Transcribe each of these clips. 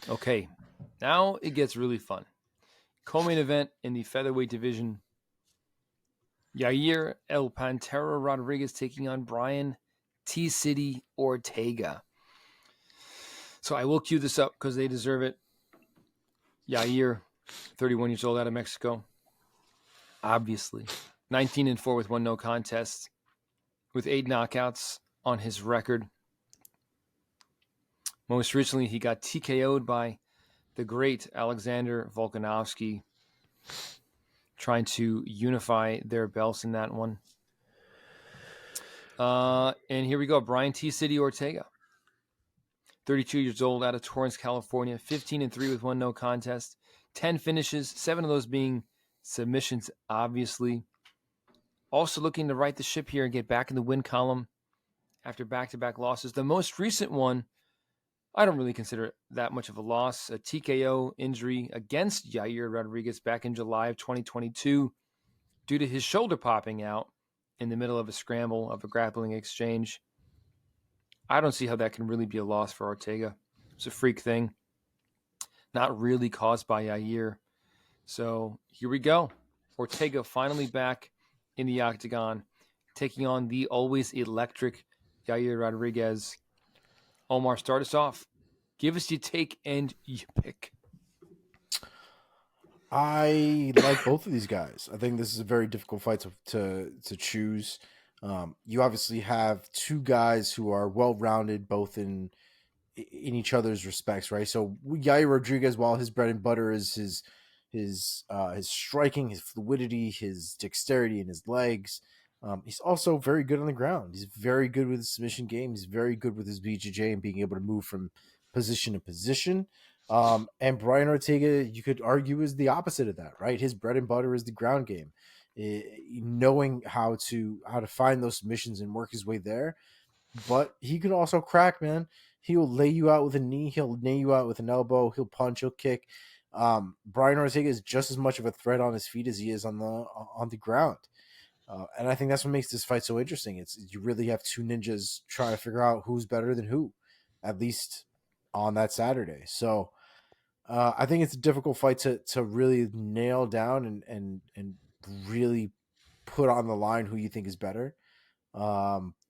Okay, now it gets really fun. Co-main event in the featherweight division. Yair El Pantera Rodriguez taking on Brian T-City Ortega. So I will cue this up because they deserve it. Yair, 31 years old, out of Mexico. Obviously. 19-4 with one no contest, with 8 knockouts on his record. Most recently, he got TKO'd by the great Alexander Volkanovski, trying to unify their belts in that one. And here we go. Brian T-City Ortega, 32 years old, out of Torrance, California, 15-3 with one no contest, 10 finishes, 7 of those being submissions, obviously. Also looking to right the ship here and get back in the win column after back-to-back losses. The most recent one, I don't really consider it that much of a loss. A TKO injury against Yair Rodriguez back in July of 2022 due to his shoulder popping out in the middle of a scramble of a grappling exchange. I don't see how that can really be a loss for Ortega. It's a freak thing. Not really caused by Yair. So here we go. Ortega finally back in the octagon, taking on the always electric Yair Rodriguez. Omar, start us off. Give us your take and your pick. I like both of these guys. I think this is a very difficult fight to choose. You obviously have two guys who are well rounded, both in each other's respects, right? So Yair Rodriguez, while his bread and butter is his striking, his fluidity, his dexterity in his legs, he's also very good on the ground. He's very good with his submission game. He's very good with his BJJ and being able to move from position to position. And Brian Ortega, you could argue, is the opposite of that, right? His bread and butter is the ground game, knowing how to find those submissions and work his way there. But he could also crack, man. He'll lay you out with a knee. He'll lay you out with an elbow. He'll punch. He'll kick. Brian Ortega is just as much of a threat on his feet as he is on the ground. And I think that's what makes this fight so interesting. It's you really have two ninjas trying to figure out who's better than who, at least on that Saturday. So I think it's a difficult fight to really nail down and really put on the line who you think is better.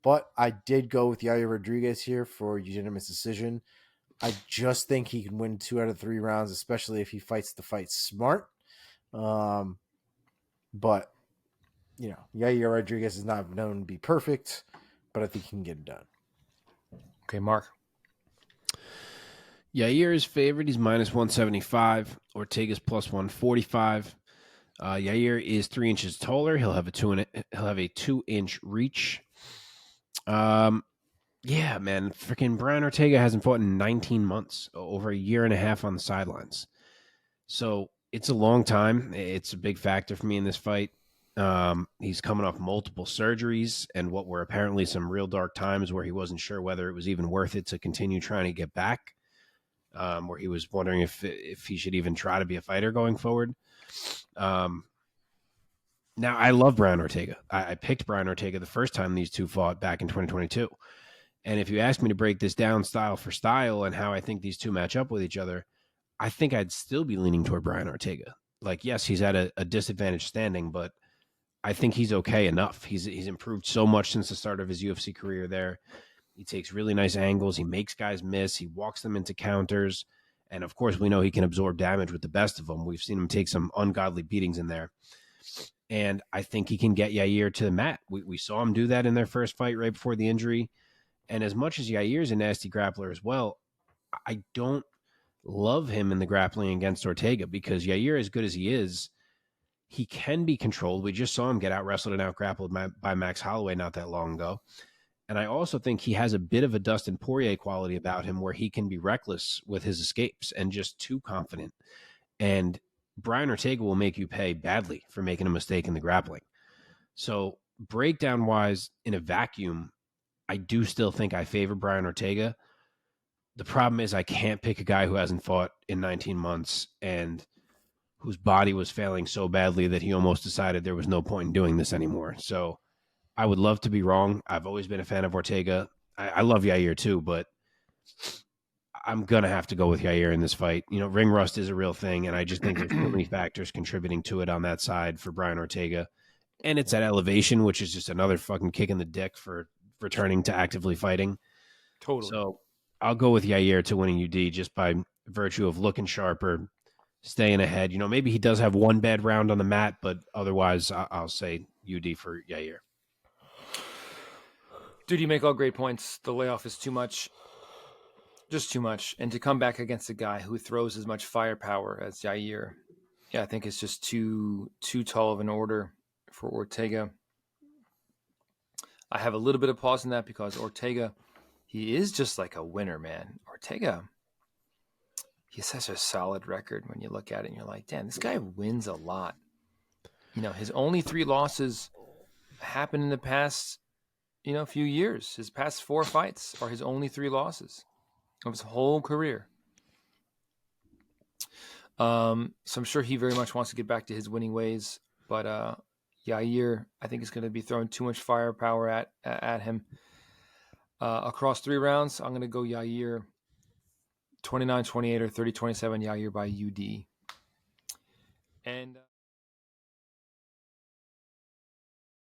But I did go with Yair Rodriguez here for unanimous decision. I just think he can win 2 out of 3 rounds, especially if he fights the fight smart. But you know, Yair Rodriguez is not known to be perfect, but I think he can get it done. Okay, Mark. Yair is favored. He's minus 175. Ortega's plus 145. Yair is 3 inches taller. He'll have a 2-inch reach. Yeah, man, freaking Brian Ortega hasn't fought in 19 months, over a year and a half on the sidelines. So it's a long time. It's a big factor for me in this fight. He's coming off multiple surgeries and what were apparently some real dark times where he wasn't sure whether it was even worth it to continue trying to get back. Where he was wondering if he should even try to be a fighter going forward. Now, I love Brian Ortega. I picked Brian Ortega the first time these two fought back in 2022. And if you ask me to break this down style for style and how I think these two match up with each other, I think I'd still be leaning toward Brian Ortega. Like, yes, he's at a disadvantaged standing, but I think he's okay enough. He's improved so much since the start of his UFC career there. He takes really nice angles. He makes guys miss. He walks them into counters. And, of course, we know he can absorb damage with the best of them. We've seen him take some ungodly beatings in there. And I think he can get Yair to the mat. We saw him do that in their first fight right before the injury. And as much as Yair's a nasty grappler as well, I don't love him in the grappling against Ortega because Yair, as good as he is, he can be controlled. We just saw him get out wrestled and out grappled by Max Holloway not that long ago. And I also think he has a bit of a Dustin Poirier quality about him where he can be reckless with his escapes and just too confident. And Brian Ortega will make you pay badly for making a mistake in the grappling. So breakdown-wise, in a vacuum, I do still think I favor Brian Ortega. The problem is I can't pick a guy who hasn't fought in 19 months and whose body was failing so badly that he almost decided there was no point in doing this anymore. So I would love to be wrong. I've always been a fan of Ortega. I love Yair too, but I'm going to have to go with Yair in this fight. Ring rust is a real thing, and I just think there's so many factors contributing to it on that side for Brian Ortega. And it's at elevation, which is just another fucking kick in the dick for returning to actively fighting. Totally. So I'll go with Yair to winning UD just by virtue of looking sharper, staying ahead. Maybe he does have one bad round on the mat, but otherwise I'll say UD for Yair. Dude, you make all great points. The layoff is too much. Just too much. And to come back against a guy who throws as much firepower as Yair, I think it's just too tall of an order for Ortega. I have a little bit of pause in that because Ortega, he is just like a winner, man. Ortega, he has such a solid record when you look at it and you're like, damn, this guy wins a lot. His only 3 losses happened in the past, few years. His past 4 fights are his only 3 losses of his whole career. So I'm sure he very much wants to get back to his winning ways, but Yair, I think, is going to be throwing too much firepower at him. Across 3 rounds, I'm going to go Yair 29-28 or 30-27 Yair by UD.